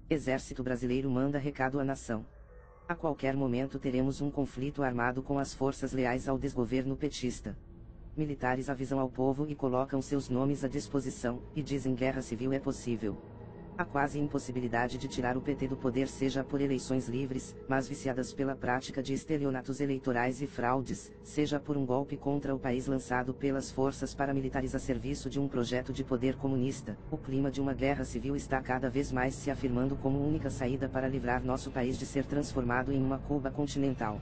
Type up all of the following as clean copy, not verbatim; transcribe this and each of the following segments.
Exército Brasileiro manda recado à nação. A qualquer momento teremos um conflito armado com as forças leais ao desgoverno petista. Militares avisam ao povo e colocam seus nomes à disposição, e dizem guerra civil é possível. A quase impossibilidade de tirar o PT do poder seja por eleições livres, mas viciadas pela prática de estelionatos eleitorais e fraudes, seja por um golpe contra o país lançado pelas forças paramilitares a serviço de um projeto de poder comunista, o clima de uma guerra civil está cada vez mais se afirmando como única saída para livrar nosso país de ser transformado em uma Cuba continental.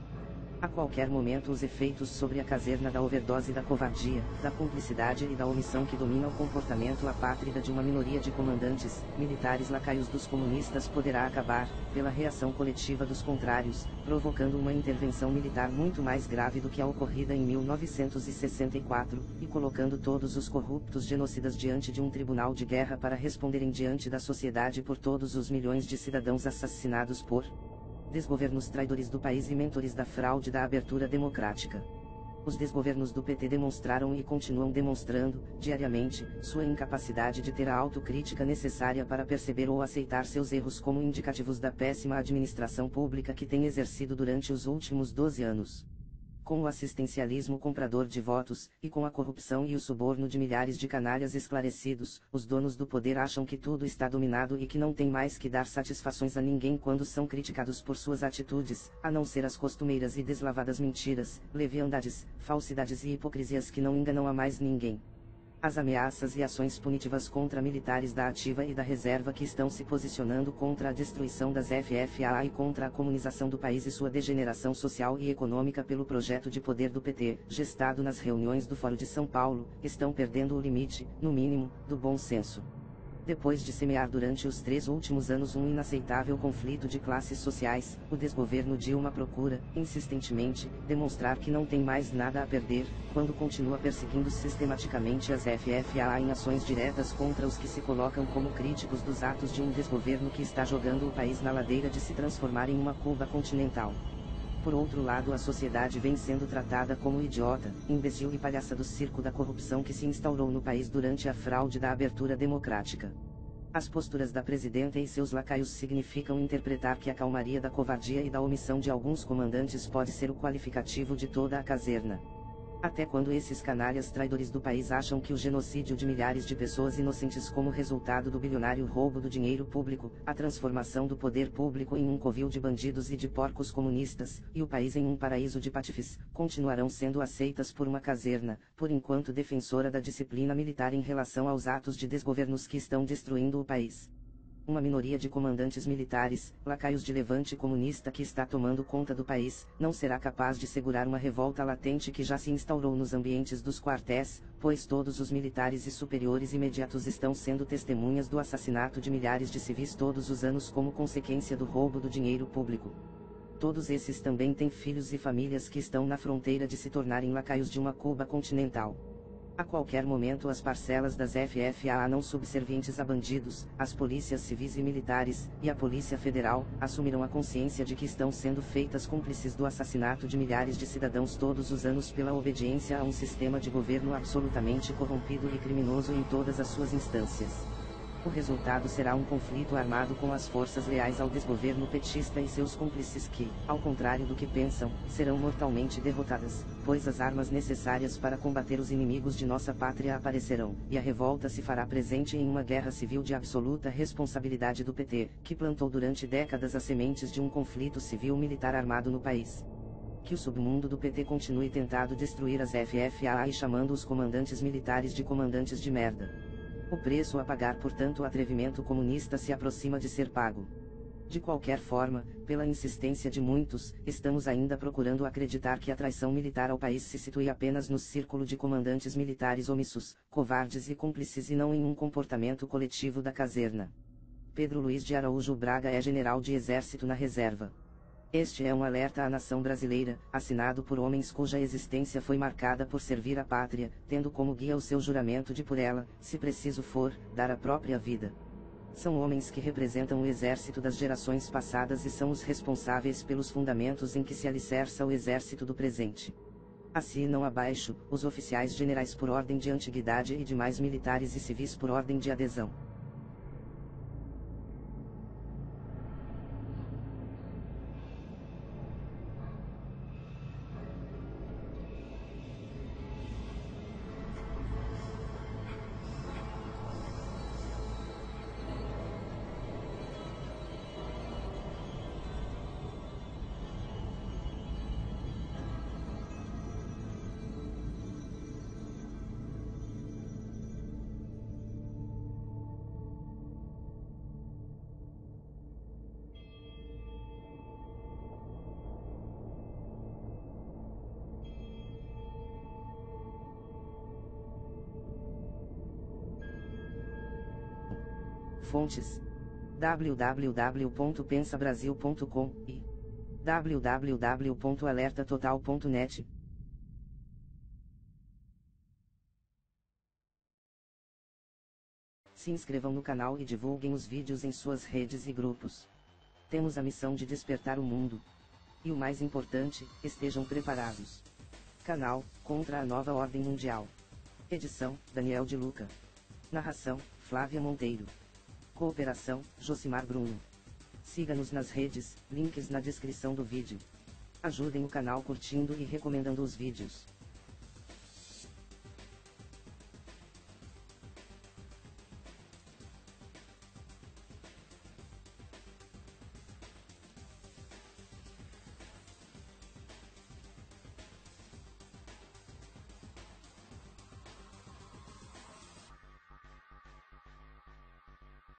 A qualquer momento os efeitos sobre a caserna da overdose da covardia, da cumplicidade e da omissão que domina o comportamento apátrida de uma minoria de comandantes, militares lacaios dos comunistas poderá acabar, pela reação coletiva dos contrários, provocando uma intervenção militar muito mais grave do que a ocorrida em 1964, e colocando todos os corruptos genocidas diante de um tribunal de guerra para responderem diante da sociedade por todos os milhões de cidadãos assassinados por desgovernos traidores do país e mentores da fraude da abertura democrática. Os desgovernos do PT demonstraram e continuam demonstrando, diariamente, sua incapacidade de ter a autocrítica necessária para perceber ou aceitar seus erros como indicativos da péssima administração pública que tem exercido durante os últimos 12 anos. Com o assistencialismo comprador de votos, e com a corrupção e o suborno de milhares de canalhas esclarecidos, os donos do poder acham que tudo está dominado e que não tem mais que dar satisfações a ninguém quando são criticados por suas atitudes, a não ser as costumeiras e deslavadas mentiras, leviandades, falsidades e hipocrisias que não enganam a mais ninguém. As ameaças e ações punitivas contra militares da ativa e da reserva que estão se posicionando contra a destruição das FFA e contra a comunização do país e sua degeneração social e econômica pelo projeto de poder do PT, gestado nas reuniões do Fórum de São Paulo, estão perdendo o limite, no mínimo, do bom senso. Depois de semear durante os 3 últimos anos um inaceitável conflito de classes sociais, o desgoverno Dilma procura, insistentemente, demonstrar que não tem mais nada a perder, quando continua perseguindo sistematicamente as FFA em ações diretas contra os que se colocam como críticos dos atos de um desgoverno que está jogando o país na ladeira de se transformar em uma Cuba continental. Por outro lado, a sociedade vem sendo tratada como idiota, imbecil e palhaça do circo da corrupção que se instaurou no país durante a fraude da abertura democrática. As posturas da presidenta e seus lacaios significam interpretar que a calmaria da covardia e da omissão de alguns comandantes pode ser o qualificativo de toda a caserna. Até quando esses canalhas traidores do país acham que o genocídio de milhares de pessoas inocentes como resultado do bilionário roubo do dinheiro público, a transformação do poder público em um covil de bandidos e de porcos comunistas, e o país em um paraíso de patifes, continuarão sendo aceitas por uma caserna, por enquanto defensora da disciplina militar em relação aos atos de desgovernos que estão destruindo o país? Uma minoria de comandantes militares, lacaios de levante comunista que está tomando conta do país, não será capaz de segurar uma revolta latente que já se instaurou nos ambientes dos quartéis, pois todos os militares e superiores imediatos estão sendo testemunhas do assassinato de milhares de civis todos os anos como consequência do roubo do dinheiro público. Todos esses também têm filhos e famílias que estão na fronteira de se tornarem lacaios de uma Cuba continental. A qualquer momento as parcelas das FFA não subservientes a bandidos, as polícias civis e militares, e a Polícia Federal, assumirão a consciência de que estão sendo feitas cúmplices do assassinato de milhares de cidadãos todos os anos pela obediência a um sistema de governo absolutamente corrompido e criminoso em todas as suas instâncias. O resultado será um conflito armado com as forças leais ao desgoverno petista e seus cúmplices que, ao contrário do que pensam, serão mortalmente derrotadas, pois as armas necessárias para combater os inimigos de nossa pátria aparecerão, e a revolta se fará presente em uma guerra civil de absoluta responsabilidade do PT, que plantou durante décadas as sementes de um conflito civil-militar armado no país. Que o submundo do PT continue tentado destruir as FFA e chamando os comandantes militares de comandantes de merda. O preço a pagar por tanto atrevimento comunista se aproxima de ser pago. De qualquer forma, pela insistência de muitos, estamos ainda procurando acreditar que a traição militar ao país se situe apenas no círculo de comandantes militares omissos, covardes e cúmplices e não em um comportamento coletivo da caserna. Pedro Luiz de Araújo Braga é general de exército na reserva. Este é um alerta à nação brasileira, assinado por homens cuja existência foi marcada por servir a pátria, tendo como guia o seu juramento de por ela, se preciso for, dar a própria vida. São homens que representam o exército das gerações passadas e são os responsáveis pelos fundamentos em que se alicerça o exército do presente. Assinam abaixo, os oficiais generais por ordem de antiguidade e demais militares e civis por ordem de adesão. Fontes: www.pensabrasil.com e www.alertatotal.net. Se inscrevam no canal e divulguem os vídeos em suas redes e grupos. Temos a missão de despertar o mundo. E o mais importante, estejam preparados. Canal Contra a Nova Ordem Mundial. Edição: Daniel de Luca. Narração: Flávia Monteiro. Cooperação: Josimar Bruno. Siga-nos nas redes, links na descrição do vídeo. Ajudem o canal curtindo e recomendando os vídeos.